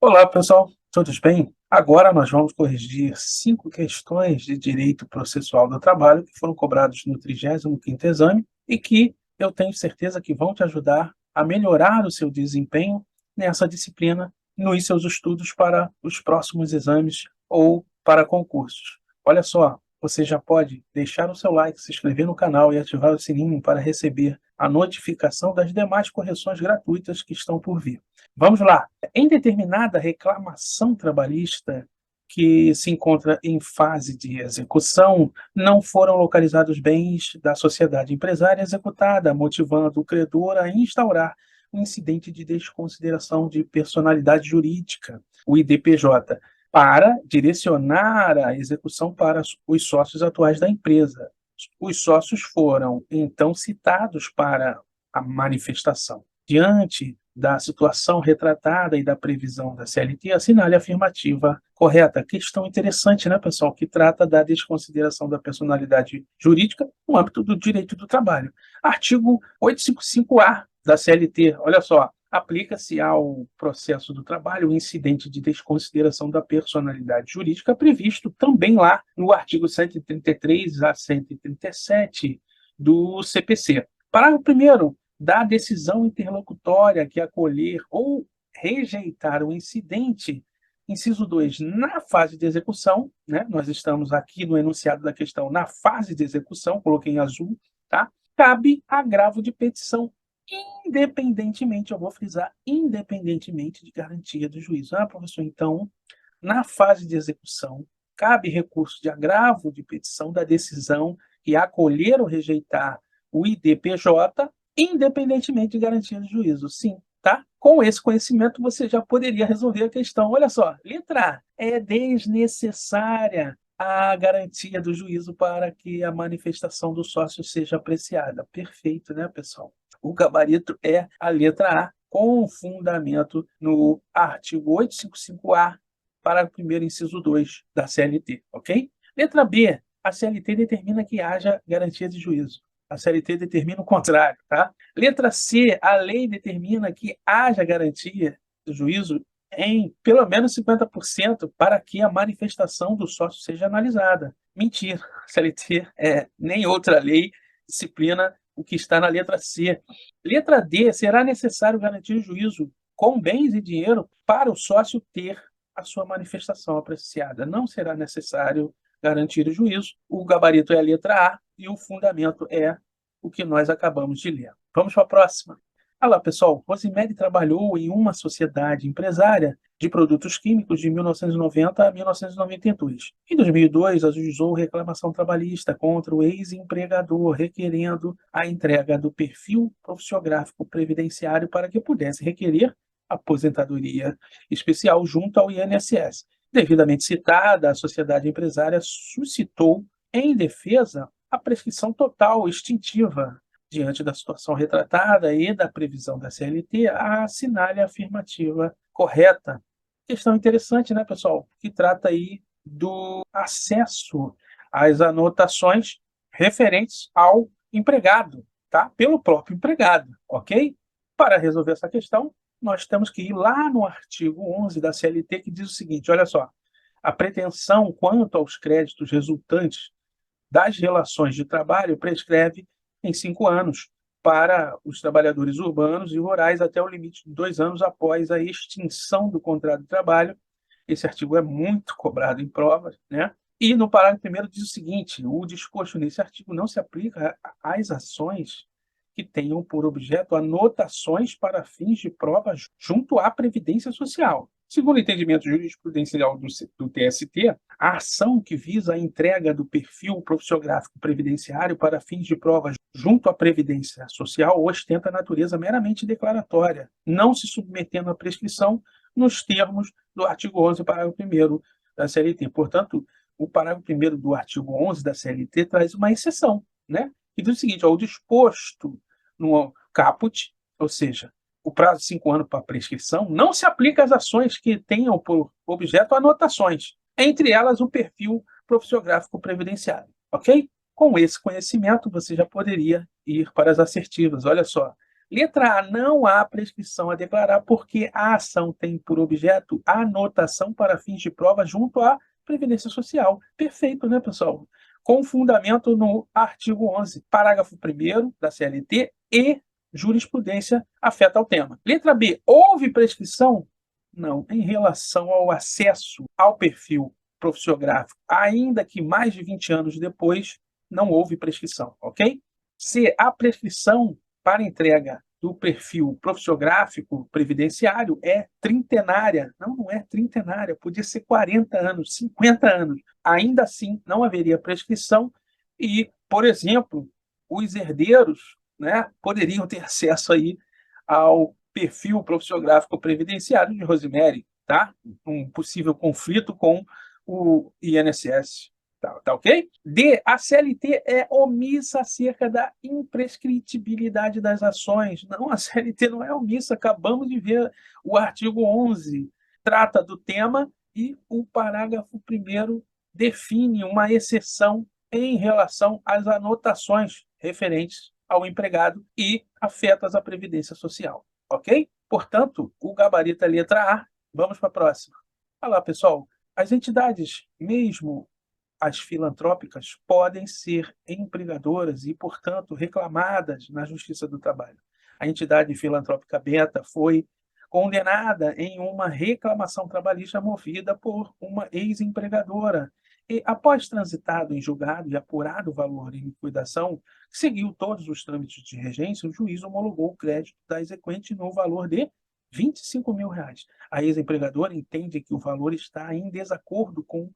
Olá, pessoal, todos bem? Agora nós vamos corrigir 5 questões de direito processual do trabalho que foram cobrados no 35º exame e que eu tenho certeza que vão te ajudar a melhorar o seu desempenho nessa disciplina nos seus estudos para os próximos exames ou para concursos. Olha só, você já pode deixar o seu like, se inscrever no canal e ativar o sininho para receber a notificação das demais correções gratuitas que estão por vir. Vamos lá! Em determinada reclamação trabalhista que se encontra em fase de execução, não foram localizados bens da sociedade empresária executada, motivando o credor a instaurar um incidente de desconsideração de personalidade jurídica, o IDPJ, para direcionar a execução para os sócios atuais da empresa. Os sócios foram, então, citados para a manifestação. Diante da situação retratada e da previsão da CLT, assinale a afirmativa correta. Questão interessante, né, pessoal, que trata da desconsideração da personalidade jurídica no âmbito do direito do trabalho. Artigo 855-A da CLT, olha só, aplica-se ao processo do trabalho o incidente de desconsideração da personalidade jurídica previsto também lá no artigo 133 a 137 do CPC. Parágrafo 1º, da decisão interlocutória que acolher ou rejeitar o incidente, inciso 2, na fase de execução, né? Nós estamos aqui no enunciado da questão na fase de execução, coloquei em azul, tá? Cabe agravo de petição independentemente, eu vou frisar, independentemente de garantia do juízo. Ah, professor, então, na fase de execução, cabe recurso de agravo de petição da decisão que acolher ou rejeitar o IDPJ, independentemente de garantia do juízo. Sim, tá? Com esse conhecimento, você já poderia resolver a questão. Olha só, letra A, é desnecessária a garantia do juízo para que a manifestação do sócio seja apreciada. Perfeito, né, pessoal? O gabarito é a letra A, com fundamento no artigo 855-A, parágrafo 1º, inciso 2 da CLT, ok? Letra B, a CLT determina que haja garantia de juízo. A CLT determina o contrário, tá? Letra C, a lei determina que haja garantia do juízo em pelo menos 50% para que a manifestação do sócio seja analisada. Mentira, a CLT nem outra lei disciplina o que está na letra C. Letra D, será necessário garantir o juízo com bens e dinheiro para o sócio ter a sua manifestação apreciada. Não será necessário garantir o juízo. O gabarito é a letra A e o fundamento é o que nós acabamos de ler. Vamos para a próxima. Olá, pessoal. Rosemary trabalhou em uma sociedade empresária de produtos químicos de 1990 a 1992. Em 2002, ajuizou reclamação trabalhista contra o ex-empregador, requerendo a entrega do perfil profissiográfico previdenciário para que pudesse requerer aposentadoria especial junto ao INSS. Devidamente citada, a sociedade empresária suscitou, em defesa, a prescrição total extintiva. Diante da situação retratada e da previsão da CLT, assinale a afirmativa correta. Questão interessante, né, pessoal? Que trata aí do acesso às anotações referentes ao empregado, tá? Pelo próprio empregado, ok? Para resolver essa questão, nós temos que ir lá no artigo 11 da CLT, que diz o seguinte, olha só, a pretensão quanto aos créditos resultantes das relações de trabalho prescreve em 5 anos para os trabalhadores urbanos e rurais até o limite de 2 anos após a extinção do contrato de trabalho. Esse artigo é muito cobrado em provas, né? E no parágrafo 1º diz o seguinte, o disposto nesse artigo não se aplica às ações que tenham por objeto anotações para fins de prova junto à Previdência Social. Segundo o entendimento jurisprudencial do TST, a ação que visa a entrega do perfil profissiográfico previdenciário para fins de prova junto à Previdência Social ostenta natureza meramente declaratória, não se submetendo à prescrição nos termos do artigo 11, parágrafo 1º da CLT. Portanto, o parágrafo 1º do artigo 11 da CLT traz uma exceção, né? Que diz o seguinte, o disposto no caput, ou seja, o prazo de 5 anos para prescrição, não se aplica às ações que tenham por objeto anotações, entre elas o perfil profissiográfico previdenciário, ok? Com esse conhecimento, você já poderia ir para as assertivas. Olha só, Letra A, não há prescrição a declarar porque a ação tem por objeto a anotação para fins de prova junto à Previdência Social. Perfeito, né, pessoal? Com fundamento no artigo 11, parágrafo 1º da CLT e jurisprudência afeta ao tema. Letra B, houve prescrição? Não, em relação ao acesso ao perfil profissiográfico, ainda que mais de 20 anos depois, não houve prescrição, ok? Se a prescrição para entrega do perfil profissiográfico previdenciário é trintenária. Não, não é trintenária, podia ser 40 anos, 50 anos. Ainda assim, não haveria prescrição e, por exemplo, os herdeiros, né, poderiam ter acesso aí ao perfil profissiográfico previdenciário de Rosemary, tá? Um possível conflito com o INSS. Tá ok? D, a CLT é omissa acerca da imprescritibilidade das ações. Não, a CLT não é omissa, acabamos de ver o artigo 11, trata do tema e o parágrafo 1º define uma exceção em relação às anotações referentes ao empregado e afetas à Previdência Social, ok? Portanto, o gabarito é letra A. Vamos para a próxima. Olha lá, pessoal, as entidades, mesmo as filantrópicas, podem ser empregadoras e, portanto, reclamadas na Justiça do Trabalho. A entidade filantrópica Beta foi condenada em uma reclamação trabalhista movida por uma ex-empregadora. E, após transitado em julgado e apurado o valor em liquidação, seguiu todos os trâmites de regência, o juiz homologou o crédito da exequente no valor de R$ 25.000. A ex-empregadora entende que o valor está em desacordo com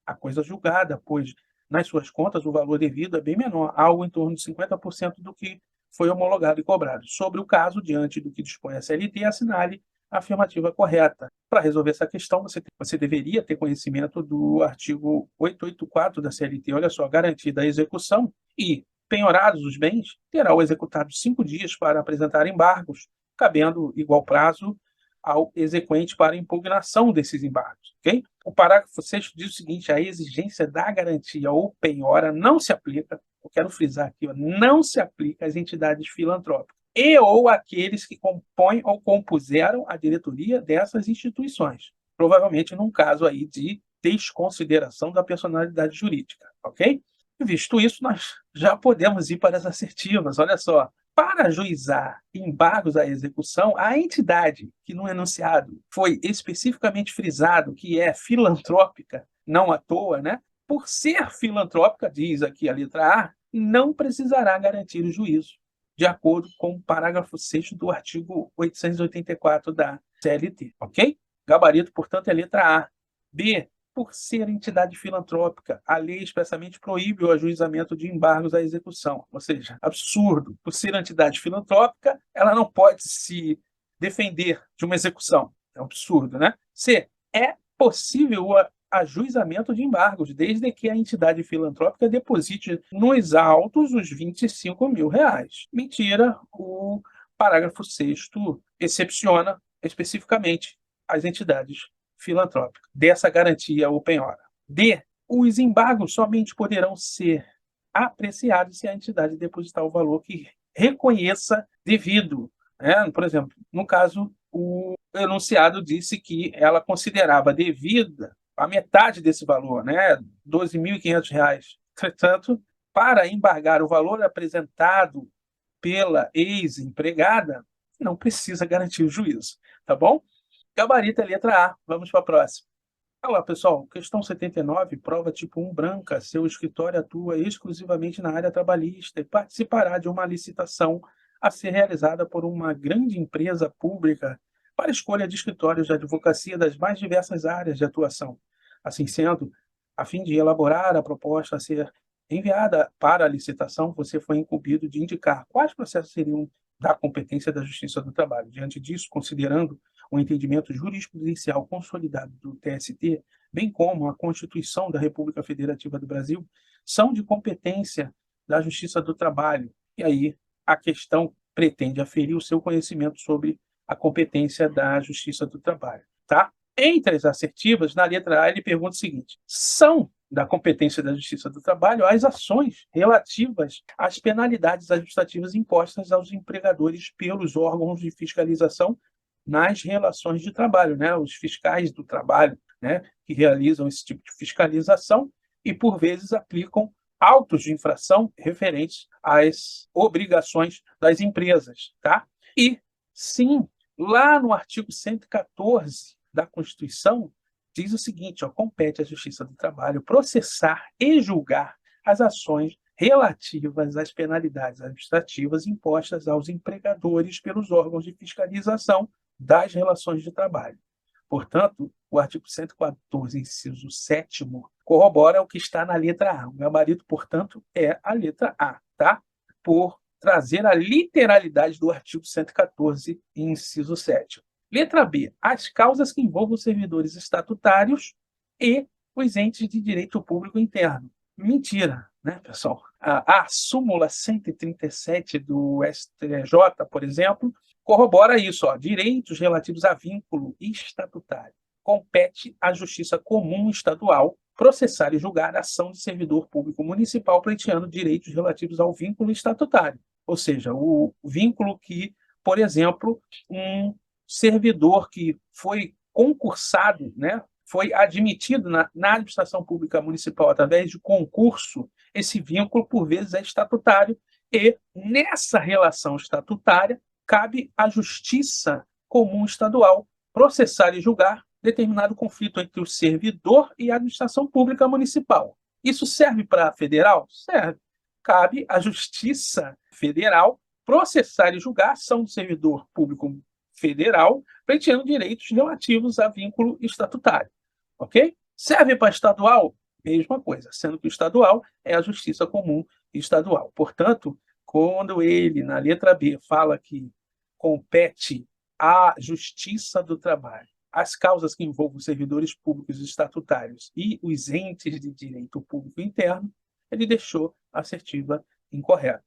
a coisa julgada, pois nas suas contas o valor devido é bem menor, algo em torno de 50% do que foi homologado e cobrado. Sobre o caso, diante do que dispõe a CLT, assinale a afirmativa correta. Para resolver essa questão, você deveria ter conhecimento do artigo 884 da CLT. Olha só, garantida a execução e penhorados os bens, terá o executado 5 dias para apresentar embargos, cabendo igual prazo ao exequente para impugnação desses embargos, ok? O parágrafo 6º diz o seguinte: a exigência da garantia ou penhora não se aplica, eu quero frisar aqui, não se aplica às entidades filantrópicas e ou àqueles que compõem ou compuseram a diretoria dessas instituições, provavelmente num caso aí de desconsideração da personalidade jurídica, ok? Visto isso, nós já podemos ir para as assertivas, olha só. Para ajuizar embargos à execução, a entidade que no enunciado foi especificamente frisado que é filantrópica, não à toa, né? Por ser filantrópica, diz aqui a letra A, não precisará garantir o juízo, de acordo com o parágrafo 6º do artigo 884 da CLT, ok? Gabarito, portanto, é letra A. B, por ser entidade filantrópica, a lei expressamente proíbe o ajuizamento de embargos à execução. Ou seja, absurdo. Por ser entidade filantrópica, ela não pode se defender de uma execução. É um absurdo, né? C, é possível o ajuizamento de embargos, desde que a entidade filantrópica deposite nos autos os R$ 25.000. Mentira, o parágrafo 6º excepciona especificamente as entidades filantrópica, dessa garantia ou penhora. D, os embargos somente poderão ser apreciados se a entidade depositar o valor que reconheça devido, né? Por exemplo, no caso, o enunciado disse que ela considerava devida a metade desse valor, né? R$ 12.500. Entretanto, para embargar o valor apresentado pela ex-empregada, não precisa garantir o juízo, tá bom? Gabarito é letra A. Vamos para a próxima. Olá, pessoal. Questão 79, prova tipo 1 branca. Seu escritório atua exclusivamente na área trabalhista e participará de uma licitação a ser realizada por uma grande empresa pública para escolha de escritórios de advocacia das mais diversas áreas de atuação. Assim sendo, a fim de elaborar a proposta a ser enviada para a licitação, você foi incumbido de indicar quais processos seriam da competência da Justiça do Trabalho. Diante disso, considerando o entendimento jurisprudencial consolidado do TST, bem como a Constituição da República Federativa do Brasil, são de competência da Justiça do Trabalho. E aí a questão pretende aferir o seu conhecimento sobre a competência da Justiça do Trabalho, tá? Entre as assertivas, na letra A, ele pergunta o seguinte: são da competência da Justiça do Trabalho as ações relativas às penalidades administrativas impostas aos empregadores pelos órgãos de fiscalização nas relações de trabalho, né? Os fiscais do trabalho, né? Que realizam esse tipo de fiscalização e, por vezes, aplicam autos de infração referentes às obrigações das empresas, tá? E, sim, lá no artigo 114 da Constituição, diz o seguinte, ó, compete à Justiça do Trabalho processar e julgar as ações relativas às penalidades administrativas impostas aos empregadores pelos órgãos de fiscalização das relações de trabalho. Portanto, o artigo 114, inciso 7º, corrobora o que está na letra A. O gabarito, portanto, é a letra A, tá? Por trazer a literalidade do artigo 114, inciso 7º. Letra B. As causas que envolvam os servidores estatutários e os entes de direito público interno. Mentira, né, pessoal? A súmula 137 do STJ, por exemplo, corrobora isso, ó, direitos relativos a vínculo estatutário. Compete à Justiça Comum Estadual processar e julgar a ação de servidor público municipal pleiteando direitos relativos ao vínculo estatutário. Ou seja, o vínculo que, por exemplo, um servidor que foi concursado, né, foi admitido na administração pública municipal através de concurso, esse vínculo, por vezes, é estatutário, e nessa relação estatutária cabe à Justiça Comum Estadual processar e julgar determinado conflito entre o servidor e a administração pública municipal. Isso serve para a federal? Serve. Cabe à Justiça Federal processar e julgar a ação do servidor público federal pleiteando direitos relativos a vínculo estatutário. Ok? Serve para estadual? Mesma coisa, sendo que o estadual é a Justiça Comum Estadual. Portanto, quando ele, na letra B, fala que compete à Justiça do Trabalho as causas que envolvam os servidores públicos estatutários e os entes de direito público interno, ele deixou a assertiva incorreta.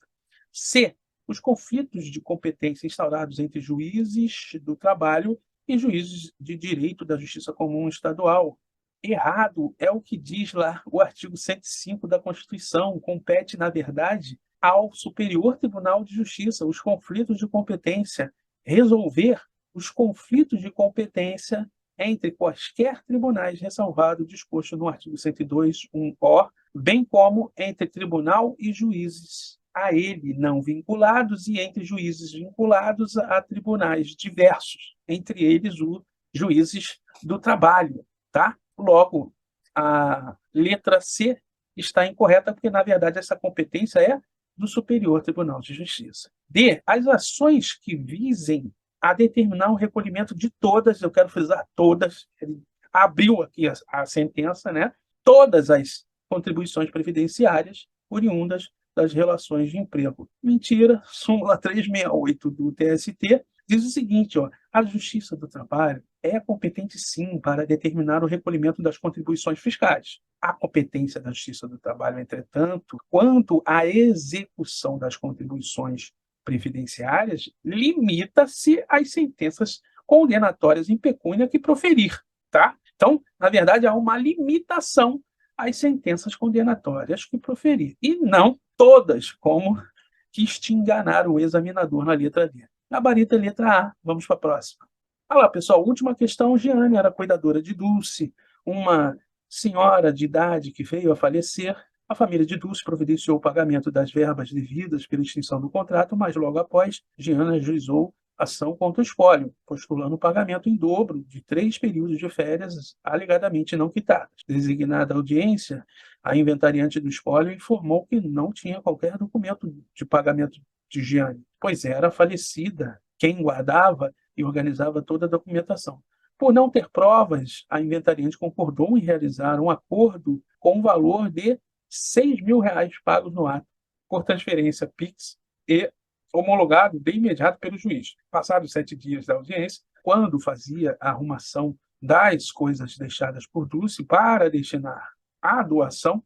C. Os conflitos de competência instaurados entre juízes do trabalho e juízes de direito da Justiça Comum Estadual. Errado é o que diz lá o artigo 105 da Constituição. Compete, na verdade, ao Superior Tribunal de Justiça os conflitos de competência, resolver os conflitos de competência entre quaisquer tribunais, ressalvado o disposto no artigo 102.1-O, bem como entre tribunal e juízes a ele não vinculados e entre juízes vinculados a tribunais diversos, entre eles os juízes do trabalho, tá? Logo, a letra C está incorreta porque, na verdade, essa competência é do Superior Tribunal de Justiça. D. As ações que visem a determinar o recolhimento de todas, eu quero frisar todas, ele abriu aqui a sentença, né? Todas as contribuições previdenciárias oriundas das relações de emprego. Mentira, súmula 368 do TST diz o seguinte, ó, a Justiça do Trabalho é competente, sim, para determinar o recolhimento das contribuições fiscais. A competência da Justiça do Trabalho, entretanto, quanto à execução das contribuições previdenciárias, limita-se às sentenças condenatórias em pecúnia que proferir, tá? Então, na verdade, há uma limitação às sentenças condenatórias que proferir, e não todas, como quis te enganar o examinador na letra D. Gabarito letra A. Vamos para a próxima. Olha lá, pessoal, última questão. Giane era cuidadora de Dulce, uma senhora de idade que veio a falecer. A família de Dulce providenciou o pagamento das verbas devidas pela extinção do contrato, mas logo após, Giane ajuizou ação contra o espólio, postulando o pagamento em dobro de 3 períodos de férias alegadamente não quitadas. Designada a audiência, a inventariante do espólio informou que não tinha qualquer documento de pagamento de Giane, pois era falecida quem guardava e organizava toda a documentação. Por não ter provas, a inventariante concordou em realizar um acordo com o valor de R$ 6.000 pagos no ato, por transferência PIX e homologado de imediato pelo juiz. Passados 7 dias da audiência, quando fazia a arrumação das coisas deixadas por Dulce para destinar à doação,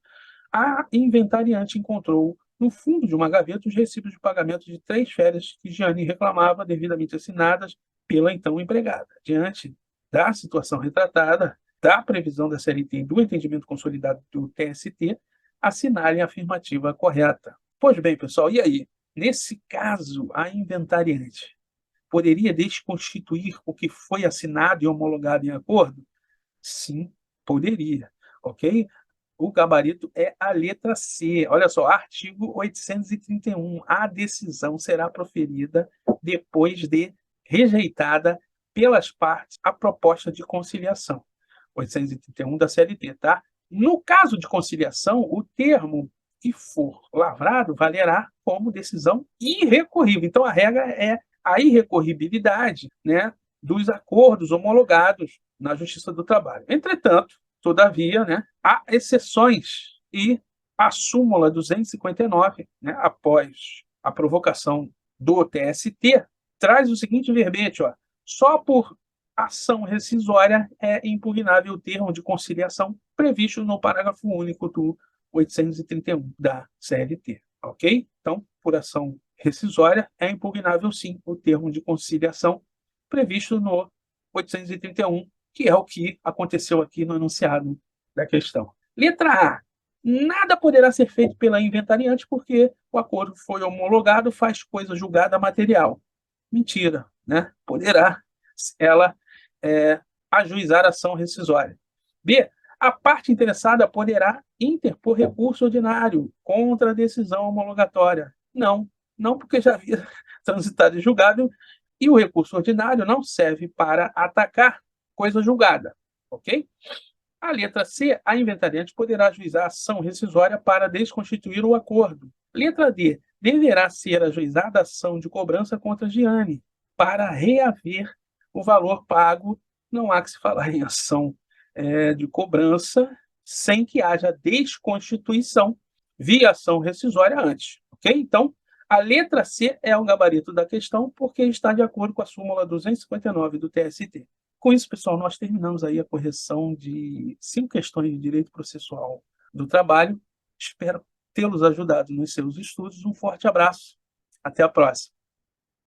a inventariante encontrou no fundo de uma gaveta os recibos de pagamento de 3 férias que Giane reclamava devidamente assinadas pela então empregada. Diante da situação retratada, da previsão da CLT e do entendimento consolidado do TST, assinalem a afirmativa correta. Pois bem, pessoal, e aí? Nesse caso, a inventariante poderia desconstituir o que foi assinado e homologado em acordo? Sim, poderia, ok? O gabarito é a letra C. Olha só, artigo 831. A decisão será proferida depois de rejeitada pelas partes a proposta de conciliação. 831 da CLT, tá? No caso de conciliação, o termo que for lavrado valerá como decisão irrecorrível. Então, a regra é a irrecorribilidade, né, dos acordos homologados na Justiça do Trabalho. Entretanto, todavia, né, há exceções e a súmula 259, né, após a provocação do TST, traz o seguinte verbete, ó, só por ação rescisória é impugnável o termo de conciliação previsto no parágrafo único do 831 da CLT, ok? Então, por ação rescisória é impugnável sim o termo de conciliação previsto no 831, que é o que aconteceu aqui no enunciado da questão. Letra A. Nada poderá ser feito pela inventariante porque o acordo foi homologado, faz coisa julgada material. Mentira, né? Poderá ela ajuizar ação rescisória. B. A parte interessada poderá interpor recurso ordinário contra a decisão homologatória. Não, não porque já havia transitado em julgado e o recurso ordinário não serve para atacar coisa julgada, ok? A letra C, a inventariante poderá ajuizar ação rescisória para desconstituir o acordo. Letra D, deverá ser ajuizada ação de cobrança contra a Giane para reaver o valor pago. Não há que se falar em ação de cobrança sem que haja desconstituição via ação rescisória antes, ok? Então, a letra C é o gabarito da questão porque está de acordo com a súmula 259 do TST. Com isso, pessoal, nós terminamos aí a correção de 5 questões de direito processual do trabalho. Espero tê-los ajudado nos seus estudos. Um forte abraço. Até a próxima.